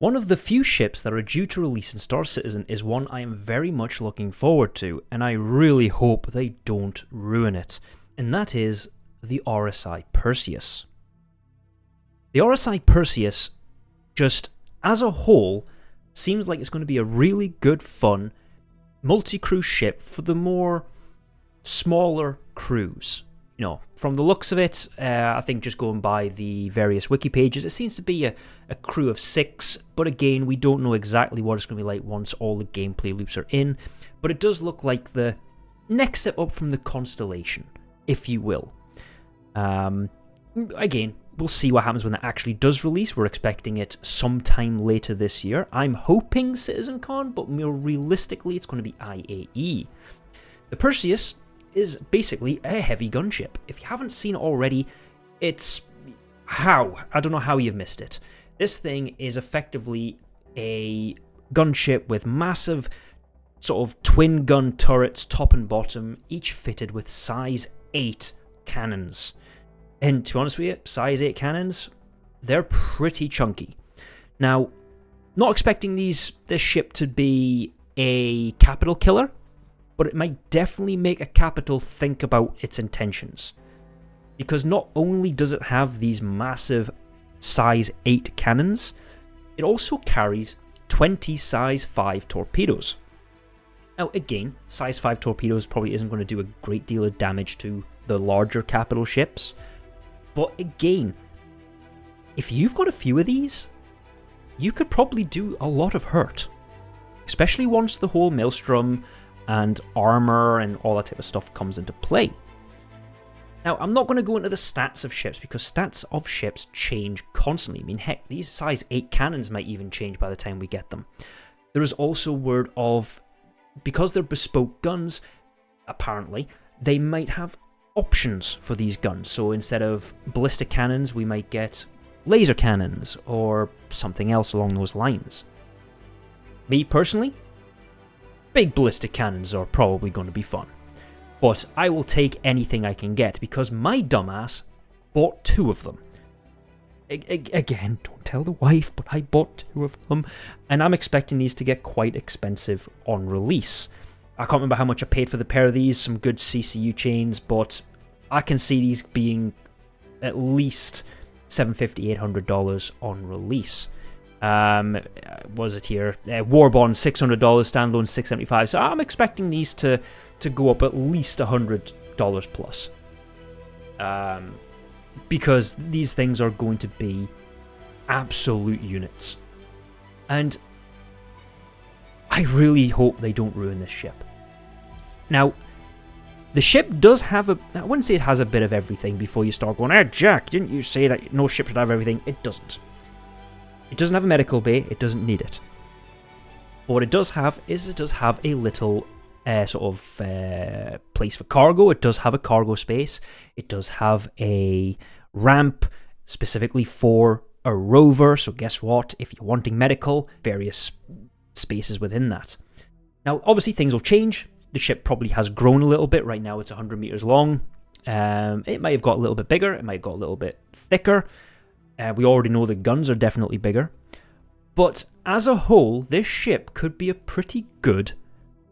One of the few ships that are due to release in Star Citizen is one I am very much looking forward to, and I really hope they don't ruin it, and that is the RSI Perseus. The RSI Perseus, just as a whole, seems like it's going to be a really good, fun, multi-crew ship for the more smaller crews. You know, from the looks of it, I think just going by the various wiki pages, it seems to be a crew of 6, but again, we don't know exactly what it's going to be like once all the gameplay loops are in, but it does look like the next step up from the Constellation, if you will. Again, we'll see what happens when it actually does release. We're expecting it sometime later this year. I'm hoping CitizenCon, but more realistically, it's going to be IAE. The Perseus is basically a heavy gunship. If you haven't seen it already, it's... I don't know how you've missed it. This thing is effectively a gunship with massive sort of twin gun turrets, top and bottom, each fitted with size 8 cannons. And to be honest with you, size 8 cannons, they're pretty chunky. Now, not expecting this ship to be a capital killer, but it might definitely make a capital think about its intentions. Because not only does it have these massive size 8 cannons, it also carries 20 size 5 torpedoes. Now again, size 5 torpedoes probably isn't going to do a great deal of damage to the larger capital ships, but again, if you've got a few of these, you could probably do a lot of hurt. Especially once the whole maelstrom and armor and all that type of stuff comes into play. Now, I'm not going to go into the stats of ships because stats of ships change constantly. I mean, heck, these size 8 cannons might even change by the time we get them. There is also word of, because they're bespoke guns, apparently, they might have options for these guns. So instead of ballistic cannons, we might get laser cannons or something else along those lines. Me personally, big ballistic cannons are probably going to be fun. But I will take anything I can get because my dumbass bought 2 of them. Again, don't tell the wife, but I bought 2 of them. And I'm expecting these to get quite expensive on release. I can't remember how much I paid for the pair of these, some good CCU chains, but I can see these being at least $750, $800 on release. Was it here? Warbond $600, standalone $675. So I'm expecting these to go up at least $100 plus. Because these things are going to be absolute units. And I really hope they don't ruin this ship. Now, the ship does have I wouldn't say it has a bit of everything before you start going, Jack, didn't you say that no ship should have everything? It doesn't. It doesn't have a medical bay, it doesn't need it. But what it does have is it does have a little place for cargo. It does have a cargo space. It does have a ramp specifically for a rover. So guess what? If you're wanting medical, various spaces within that. Now, obviously things will change. The ship probably has grown a little bit. Right now it's 100 meters long. It might have got a little bit bigger. It might have got a little bit thicker. We already know the guns are definitely bigger. But as a whole, this ship could be a pretty good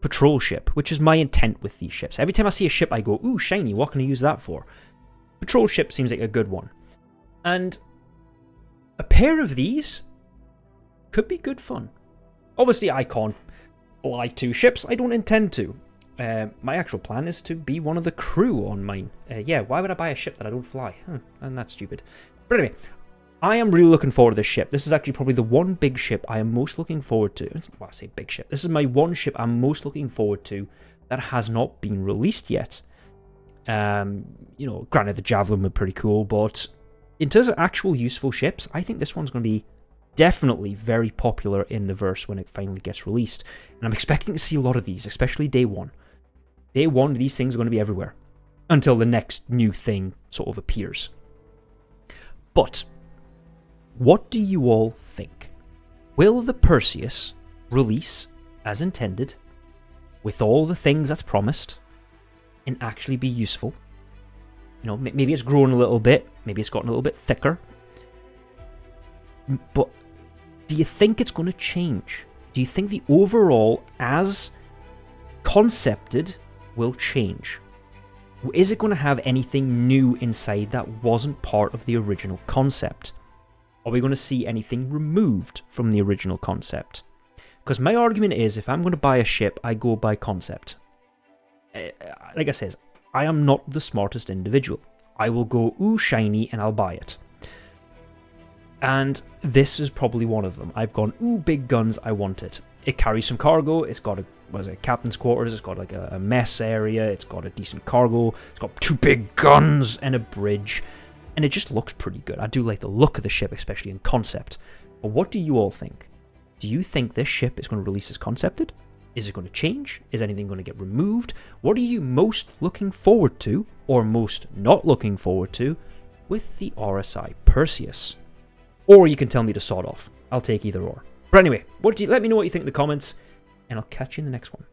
patrol ship, which is my intent with these ships. Every time I see a ship, I go, ooh, shiny, what can I use that for? Patrol ship seems like a good one. And a pair of these could be good fun. Obviously, I can't fly 2 ships. I don't intend to. My actual plan is to be one of the crew on mine. Why would I buy a ship that I don't fly? And that's stupid. But anyway, I am really looking forward to this ship. This is actually probably the one big ship I am most looking forward to. Well, I say big ship. This is my one ship I'm most looking forward to that has not been released yet. Granted the Javelin were pretty cool, but in terms of actual useful ships, I think this one's going to be definitely very popular in the verse when it finally gets released. And I'm expecting to see a lot of these, especially day 1. Day 1, these things are going to be everywhere until the next new thing sort of appears. But what do you all think? Will the Perseus release as intended, with all the things that's promised, and actually be useful? Maybe it's grown a little bit, maybe it's gotten a little bit thicker, but do you think it's going to change? Do you think the overall, as concepted, will change? Is it going to have anything new inside that wasn't part of the original concept? Are we going to see anything removed from the original concept? Because my argument is, if I'm going to buy a ship, I go by concept. Like I says, I am not the smartest individual. I will go, ooh, shiny, and I'll buy it. And this is probably one of them. I've gone, ooh, big guns, I want it. It carries some cargo, it's got captain's quarters, it's got like a mess area, it's got a decent cargo, it's got 2 big guns and a bridge, and it just looks pretty good. I do like the look of the ship, especially in concept. But what do you all think? Do you think this ship is going to release as concepted? Is it going to change? Is anything going to get removed? What are you most looking forward to, or most not looking forward to, with the RSI Perseus? Or you can tell me to sod off. I'll take either or. But anyway, let me know what you think in the comments, and I'll catch you in the next one.